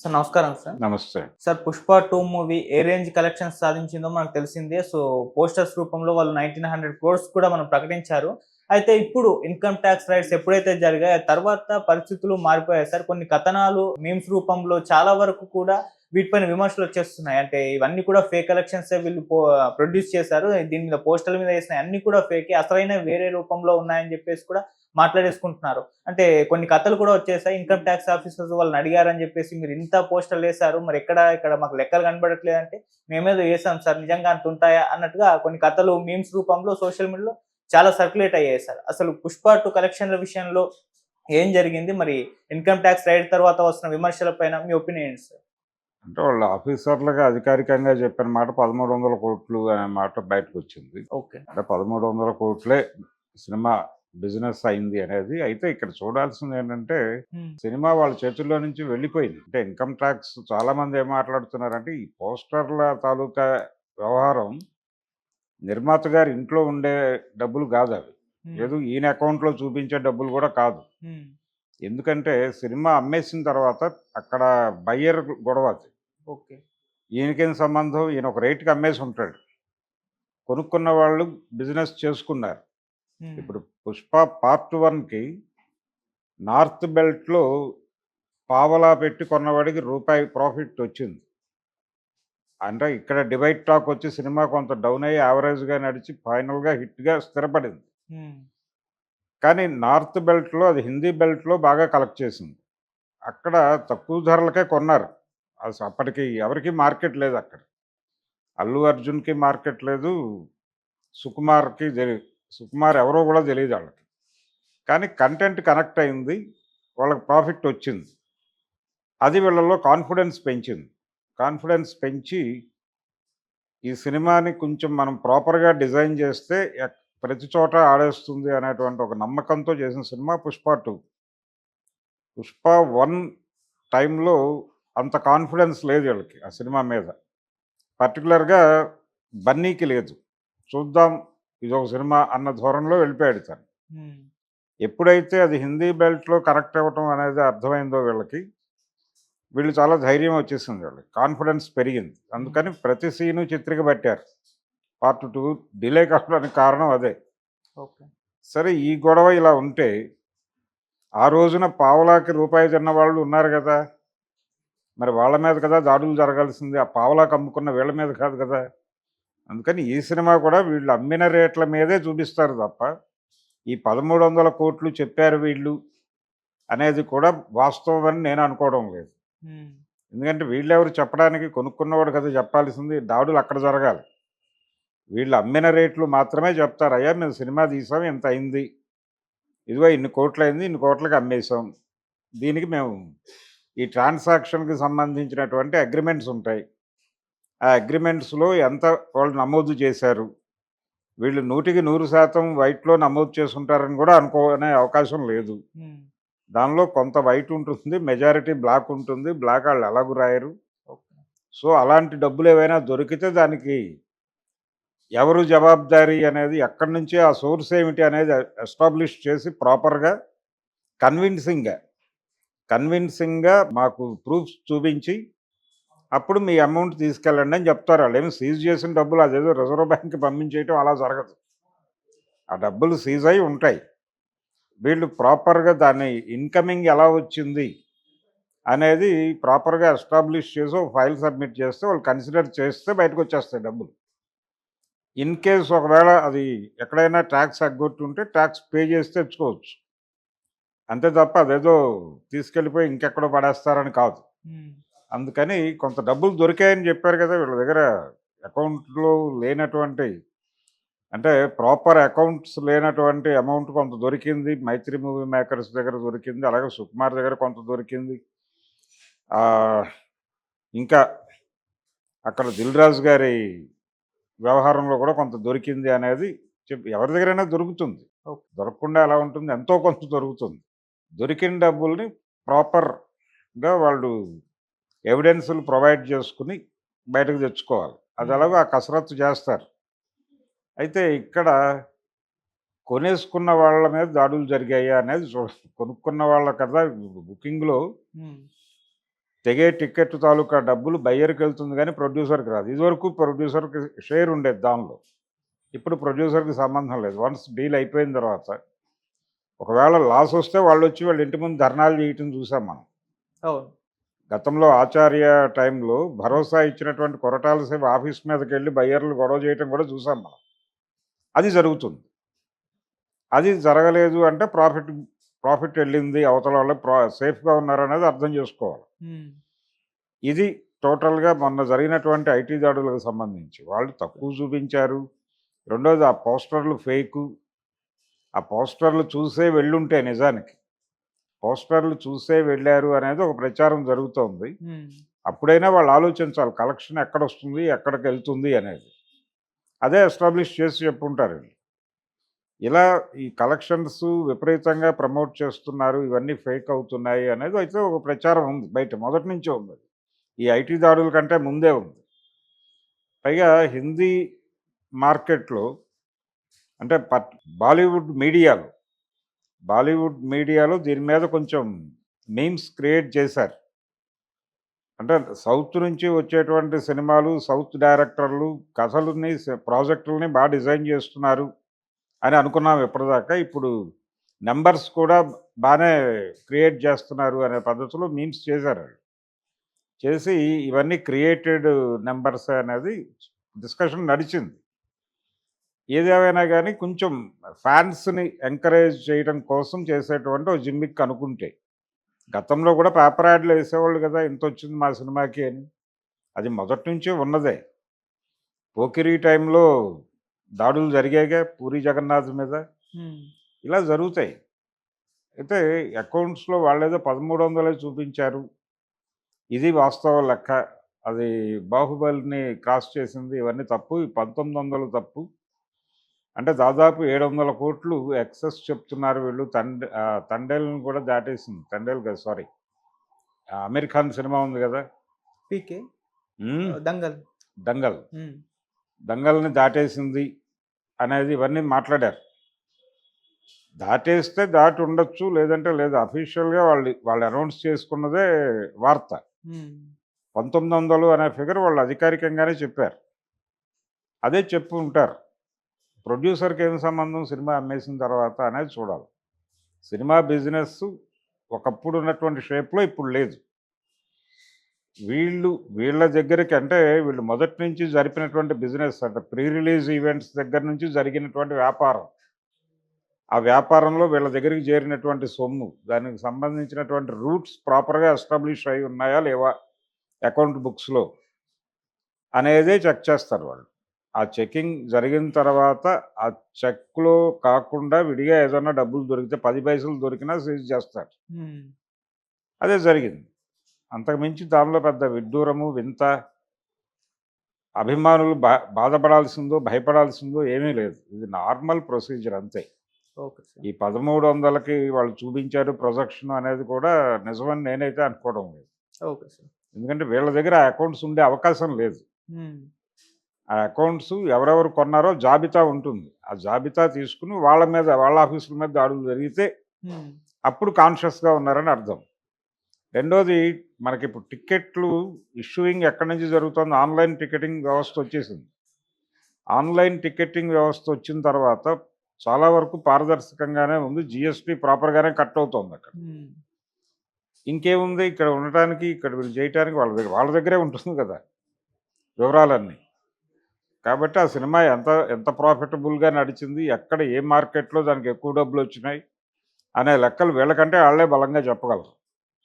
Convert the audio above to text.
Sir నమస్కారం sir. నమస్తే. Sir 'Pushpa 2' movie ఏ range collections సాధించిందో మనకు తెలిసిందే. పోస్టర్స్ రూపంలో వాళ్ళు 1900 క్రోర్స్ కూడా మనం ప్రకటించారు. అయితే ఇప్పుడు ఇన్‌కమ్ టాక్స్ రైట్స్ ఎప్పుడైతే జరిగాయో తర్వాత పరిస్థితులు మారిపోయాయి సార్. కొన్ని కథనాలు మీమ్స్ రూపంలో చాలా వరకు కూడా వీటిపైన విమర్శలొచ్చేస్తున్నాయి. అంటే ఇవన్నీ కూడా ఫేక్ కలెక్షన్సే వీళ్ళు ప్రొడ్యూస్ చేశారు. దీని మీద పోస్టర్‌ల మీద ఏసినయి అన్నీ కూడా ఫేకే. అసలైనవి వేరే రూపంలో ఉన్నాయని జెప్పేసి కూడా మాట్లాడేసుకుంటున్నారు. అంటే కొన్ని కథలు కూడా వచ్చేసాయి. ఇన్‌కమ్ టాక్స్ ఆఫీసర్స్ వాళ్ళని అడిగారని జెప్పేసి మీరు ఇంత పోస్టర్‌లేసారు. మరి ఇక్కడ మాకు లెక్కలు కనబడట్లేదంటే మేమేదో ఏసాం సార్ నిజంగా అంత ఉంటాయా? అన్నట్టుగా కొన్ని కథలు మీమ్స్ రూపంలో సోషల్ మీడియాలో చాలా సర్క్యులేట్ అయ్యాయి సార్. అసలు 'పుష్ప 2' కలెక్షన్‌ల విషయంలో ఏం జరిగింది? మరి ఇన్‌కమ్ టాక్స్ రైడ్ తర్వాత వస్తున్న విమర్శల పైన మీ ఒపీనియన్ ఏంటి సార్? అంటే వాళ్ళు ఆఫీసర్లుగా అధికారికంగా చెప్పిన మాట 1300,00,00,000 అనే మాట బయటకొచ్చింది. ఓకే. అంటే 1300,00,00,000 సినిమా బిజినెస్ అయింది అనేది. అయితే ఇక్కడ చూడాల్సిందేంటంటే, హ్మ్. సినిమా వాళ్ళ చేతుల్లో నుంచి వెళ్ళిపోయింది. అంటే ఇన్‌కమ్ టాక్స్ చాలామంది ఏం మాట్లాడుతున్నారంటే, ఈ పోస్టర్ల తాలూకా వ్యవహారం నిర్మాత గారి ఇంట్లో ఉండే డబ్బులు కాదవి. హ్మ్. ఏదో ఈయన అకౌంట్‌లో చూపించే డబ్బులు కూడా కాదు. హ్మ్. ఎందుకంటే సినిమా అమ్మేసిన తర్వాత అక్కడ బయ్యర్ గొడవ అది. ఓకే. ఈయనకేం సంబంధం? ఈయన ఒక రేట్‌కి అమ్మేసుంటాడు. కొనుక్కున్న వాళ్ళు బిజినెస్ చేసుకున్నారు. హ్మ్. ఇప్పుడు 'పుష్ప పార్ట్ 1కి' నార్త్ బెల్ట్‌లో పావలా పెట్టి కొన్నవాడికి రూపాయి ప్రాఫిట్ వచ్చింది. అంటే ఇక్కడ డివైడ్ టాక్ వచ్చి సినిమా కొంత డౌన్ అయ్యి యావరేజ్‌గా నడిచి ఫైనల్‌గా హిట్‌గా స్థిరపడింది. హ్మ్. కానీ నార్త్ బెల్ట్‌లో అది హిందీ బెల్ట్‌లో బాగా కలెక్ట్ చేసింది. అక్కడ తక్కువ ధరలకే కొన్నారు. అప్పటికి ఎవరికీ మార్కెట్ లేదక్కడ. అల్లు అర్జున్‌కి మార్కెట్ లేదు. సుకుమార్‌కి తెలీదు. సుకుమార్ ఎవరో గూడా తెలీదాళ్ళకి. కానీ కంటెంట్ కనెక్ట్ అయింది. వాళ్ళకి ప్రాఫిట్ వచ్చింది. అది వీళ్ళలో కాన్ఫిడెన్స్ పెంచింది. కాన్ఫిడెన్స్ పెంచి ఈ సినిమాని కొంచెం మనం ప్రాపర్‌గా డిజైన్ చేస్తే ప్రతి చోట ఆడేస్తుంది అనేటువంటి ఒక నమ్మకంతో చేసిన సినిమా 'పుష్ప 2'. 'పుష్ప 1' టైంలో అంత కాన్ఫిడెన్స్ లేదు వీళ్ళకి ఆ సినిమా మీద. పర్టిక్యులర్‌గా బన్నీకి లేదు. చూద్దాం ఇదొక సినిమా అన్న ధోరణిలో వెళ్ళిపోయాడు తను. హ్మ్. ఎప్పుడైతే అది హిందీ బెల్ట్‌లో కనెక్ట్ అవ్వటం అనేది అర్థమైందో వీళ్ళకి, వీళ్ళు చాలా ధైర్యం వచ్చేసింది వీళ్ళకి. కాన్ఫిడెన్స్ పెరిగింది. హ్మ్. అందుకని ప్రతి సీను చిత్రీకబట్టారు. పార్ట్ 2 డిలే కావడానికి కారణం అదే. ఓకే. సరే ఈ గొడవ ఇలా ఉంటే, ఆ రోజున పావలాకి రూపాయి తిన్నవాళ్ళు ఉన్నారు గదా! మరి వాళ్ళ మీద కదా దాడులు జరగాల్సింది. ఆ పావలాకి అమ్ముకున్న వీళ్ళ మీద కాదు కదా! అందుకని ఈ సినిమా కూడా వీళ్ళు అమ్మిన రేట్ల మీదే చూపిస్తారు తప్ప, ఈ 1300,00,00,000 చెప్పారు వీళ్ళు అనేది కూడా వాస్తవం అని నేను అనుకోవడం లేదు. హ్మ్. ఎందుకంటే వీళ్ళెవరు చెప్పడానికి, కొనుక్కున్నవాడు కదా చెప్పాల్సింది. దాడులు అక్కడ జరగాలి. వీళ్ళు అమ్మిన రేట్లు మాత్రమే చెప్తారు. అయ్యా మేము సినిమా తీసాం ఇంత అయింది. ఇదిగో ఇన్ని కోట్లయింది. ఇన్ని కోట్లకి అమ్మేసాం. దీనికి మేము ఈ ట్రాన్సాక్షన్‌కి సంబంధించినటువంటి అగ్రీమెంట్స్ ఉంటాయి. ఆ అగ్రీమెంట్స్‌లో ఎంత వాళ్ళు నమోదు చేశారు. వీళ్ళు 100కి 100% వైట్‌లో నమోదు చేసుంటారని కూడా అనుకోనే అవకాశం లేదు. హ్మ్. దానిలో కొంత వైట్ ఉంటుంది. మెజారిటీ బ్లాక్ ఉంటుంది. బ్లాక్ ఆళ్ళు ఎలాగూ రాయరు. ఓకే. సో, అలాంటి డబ్బులేవైనా దొరికితే దానికి ఎవరు జవాబుదారీ అనేది ఎక్కడి నుంచి ఆ సోర్స్ ఏమిటి అనేది ఎస్టాబ్లిష్ చేసి ప్రాపర్‌గా కన్విన్సింగ్‌గా, కన్విన్సింగ్‌గా మాకు ప్రూఫ్స్ చూపించి అప్పుడు మీ అమౌంట్ తీసుకెళ్ళండి అని చెప్తారు. ఆళ్ళేమి సీజ్ చేసిన డబ్బులు అదేదో రిజర్వ్ బ్యాంక్‌కి పంపించేయటం అలా జరగదు. ఆ డబ్బులు సీజ్ అయ్యి ఉంటాయి. వీళ్ళు ప్రాపర్‌గా దాన్ని ఇన్‌కమింగ్ ఎలా వచ్చింది అనేది ప్రాపర్‌గా ఎస్టాబ్లిష్ చేసి ఒక ఫైల్ సబ్మిట్ చేస్తే వాళ్ళు కన్సిడర్ చేస్తే బయటకొచ్చేస్తాయి డబ్బులు. ఇన్ కేస్ ఒకవేళ అది ఎక్కడైనా టాక్స్ ఎగ్గొట్టుంటే టాక్స్ పే చేసి తెచ్చుకోవచ్చు. అంతే తప్ప అదేదో తీసుకెళ్ళిపోయి ఇంకెక్కడో పడేస్తారని కాదు. హ్మ్. అందుకని కొంత డబ్బులు దొరికాయని చెప్పారు కదా! వీళ్ళ దగ్గర అకౌంట్‌లో లేనటువంటి అంటే ప్రాపర్ అకౌంట్స్ లేనటువంటి అమౌంట్ కొంత దొరికింది. 'మైత్రి మూవీ మేకర్స్' దగ్గర దొరికింది. అలాగే 'సుకుమార్' దగ్గర కొంత దొరికింది. ఆహ్, ఇంకా అక్కడ 'దిల్ రాజు' గారి వ్యవహారంలో కూడా కొంత దొరికింది అనేది ఎవరి దగ్గరైనా దొరుకుతుంది. ఓకే. దొరకకుండా ఎలా ఉంటుంది? ఎంతో కొంత దొరుకుతుంది. దొరికిన డబ్బుల్ని ప్రాపర్‌గా వాళ్ళు ఎవిడెన్స్‌లు ప్రొవైడ్ చేసుకొని బయటకు తెచ్చుకోవాలి. హ్మ్. అదెలాగో ఆ కసరత్తు చేస్తారు. అయితే ఇక్కడ కొనేసుకున్న వాళ్ళ మీద దాడులు జరిగాయా అనేది కొనుక్కున్న వాళ్ళ కదా బుకింగ్‌లో హ్మ్. తెగే టికెట్ తాలూకా డబ్బులు బయ్యర్కి వెళ్తుంది కానీ ప్రొడ్యూసర్కి రాదు. ఇదివరకు ప్రొడ్యూసర్కి షేర్ ఉండేది దానిలో. ఇప్పుడు ప్రొడ్యూసర్కి సంబంధం లేదు. వన్స్ డీల్ అయిపోయిన తర్వాత ఒకవేళ లాస్ వస్తే వాళ్ళొచ్చి వాళ్ళ ఇంటి ముందు ధర్నాలు చేయటం చూసాం మనం. అవును. గతంలో ఆచార్య టైంలో భరోసా ఇచ్చినటువంటి కొరటాల శివ ఆఫీస్ మీదకి వెళ్ళి బయ్యర్లు గొడవ చేయటం కూడా చూసాం మనం. అది జరుగుతుంది. అది జరగలేదు అంటే ప్రాఫిట్ వెళ్ళింది, అవతల వాళ్ళు సేఫ్గా ఉన్నారనేది అర్థం చేసుకోవాలి. ఇది టోటల్గా మొన్న జరిగినటువంటి ఐటీ దాడులకు సంబంధించి వాళ్ళు తక్కువ చూపించారు. రెండోది ఆ పోస్టర్లు ఫేకు. ఆ పోస్టర్లు చూసే వెళ్ళుంటే నిజానికి పోస్టర్లు చూసే వెళ్ళారు అనేది ఒక ప్రచారం జరుగుతోంది. అప్పుడైనా వాళ్ళు ఆలోచించాలి కలెక్షన్ ఎక్కడొస్తుంది, ఎక్కడికి వెళ్తుంది అనేది. అదే ఎస్టాబ్లిష్ చేసి చెప్పుంటారు వీళ్ళు. ఇలా ఈ కలెక్షన్స్ విపరీతంగా ప్రమోట్ చేస్తున్నారు, ఇవన్నీ ఫేక్ అవుతున్నాయి అనేది అయితే ఒక ప్రచారం ఉంది బయట, మొదటి నుంచే ఉంది. ఈ ఐటీ దాడుల కంటే ముందే ఉంది. పైగా హిందీ మార్కెట్లో అంటే బాలీవుడ్ మీడియాలో దీని మీద కొంచెం మీమ్స్ క్రియేట్ చేశారు. అంటే సౌత్ నుంచి వచ్చేటువంటి సినిమాలు, సౌత్ డైరెక్టర్లు కథలని, ప్రాజెక్టులని బాగా డిజైన్ చేస్తున్నారు అని అనుకున్నాం ఇప్పటిదాకా. ఇప్పుడు నెంబర్స్ కూడా బాగానే క్రియేట్ చేస్తున్నారు అనే పద్ధతిలో మీమ్స్ చేశారు. చేసి ఇవన్నీ క్రియేటెడ్ నెంబర్స్ అనేది డిస్కషన్ నడిచింది. ఏదేమైనా కానీ కొంచెం ఫ్యాన్స్ని ఎంకరేజ్ చేయడం కోసం చేసేటువంటి ఒక జిమ్మిక్ అనుకుంటే, గతంలో కూడా పేపర్ యాడ్లు వేసేవాళ్ళు కదా, ఇంత వచ్చింది మా సినిమాకి అని. అది మొదటి నుంచే ఉన్నదే. పోకిరి టైంలో దాడులు జరిగాయిగా పూరి జగన్నాథ్ మీద. ఇలా జరుగుతాయి. అయితే అకౌంట్స్లో వాళ్ళేదో 1300 చూపించారు, ఇది వాస్తవ లెక్క. అది బాహుబలిని క్రాస్ చేసింది, ఇవన్నీ తప్పు. 1900 తప్పు. అంటే దాదాపు 700 కోట్లు ఎక్సెస్ చెప్తున్నారు వీళ్ళు. తండేల్ని కూడా దాటేసింది. తండేల్ కదా, సారీ, అమీర్ ఖాన్ సినిమా ఉంది కదా, పీకే ఉమ్, దంగల్. దంగల్ దంగల్ని దాటేసింది అనేది ఇవన్నీ మాట్లాడారు. దాటేస్తే దాటి ఉండొచ్చు, లేదంటే లేదు. అఫీషియల్గా వాళ్ళు అనౌన్స్ చేసుకున్నదే వార్త. 1900 అనే ఫిగర్ వాళ్ళు అధికారికంగానే చెప్పారు. అదే చెప్పు ఉంటారు. ప్రొడ్యూసర్కి ఏం సంబంధం సినిమా అమ్మేసిన తర్వాత అనేది చూడాలి. సినిమా బిజినెస్ ఒకప్పుడు ఉన్నటువంటి షేప్లో ఇప్పుడు లేదు. వీళ్ళ దగ్గరికి అంటే వీళ్ళు మొదటి నుంచి జరిపినటువంటి బిజినెస్ అంటే ప్రీ రిలీజ్ ఈవెంట్స్ దగ్గర నుంచి జరిగినటువంటి వ్యాపారం, ఆ వ్యాపారంలో వీళ్ళ దగ్గరికి చేరినటువంటి సొమ్ము, దానికి సంబంధించినటువంటి రూట్స్ ప్రాపర్గా ఎస్టాబ్లిష్ అయి ఉన్నాయా లేవా అకౌంట్ బుక్స్లో అనేదే చెక్ చేస్తారు వాళ్ళు. ఆ చెకింగ్ జరిగిన తర్వాత ఆ చెక్లో కాకుండా విడిగా ఏదైనా డబ్బులు దొరికితే 10 పైసలు దొరికినా సీజ్ చేస్తారు. అదే జరిగింది. అంతకుమించి దానిలో పెద్ద విడ్డూరము, వింత, అభిమానులు బాధపడాల్సిందో భయపడాల్సిందో ఏమీ లేదు. ఇది నార్మల్ ప్రొసీజర్ అంతే. ఈ 1300కి వాళ్ళు చూపించారు ప్రొజెక్షన్ అనేది కూడా నిజమని నేనైతే అనుకోవడం లేదు. ఎందుకంటే వీళ్ళ దగ్గర ఆ అకౌంట్స్ ఉండే అవకాశం లేదు. ఆ అకౌంట్స్ ఎవరెవరు కొన్నారో జాబితా ఉంటుంది. ఆ జాబితా తీసుకుని వాళ్ళ ఆఫీసుల మీద దాడులు జరిగితే అప్పుడు కాన్షియస్గా ఉన్నారని అర్థం. రెండోది, మనకి ఇప్పుడు టికెట్లు ఇష్యూయింగ్ ఎక్కడి నుంచి జరుగుతుంది? ఆన్లైన్ టికెటింగ్ వ్యవస్థ వచ్చేసింది. ఆన్లైన్ టికెటింగ్ వ్యవస్థ వచ్చిన తర్వాత చాలా వరకు పారదర్శకంగానే ఉంది. జిఎస్టీ ప్రాపర్గానే కట్ అవుతుంది అక్కడ. ఇంకేముంది, ఇక్కడ ఉండటానికి, ఇక్కడ వీళ్ళు చేయటానికి వాళ్ళ దగ్గరే ఉంటుంది కదా వివరాలన్నీ. కాబట్టి ఆ సినిమా ఎంత ప్రాఫిటబుల్గా నడిచింది, ఎక్కడ ఏ మార్కెట్లో దానికి ఎక్కువ డబ్బులు వచ్చినాయి అనే లెక్కలు వీళ్ళకంటే వాళ్ళే బలంగా చెప్పగలరు.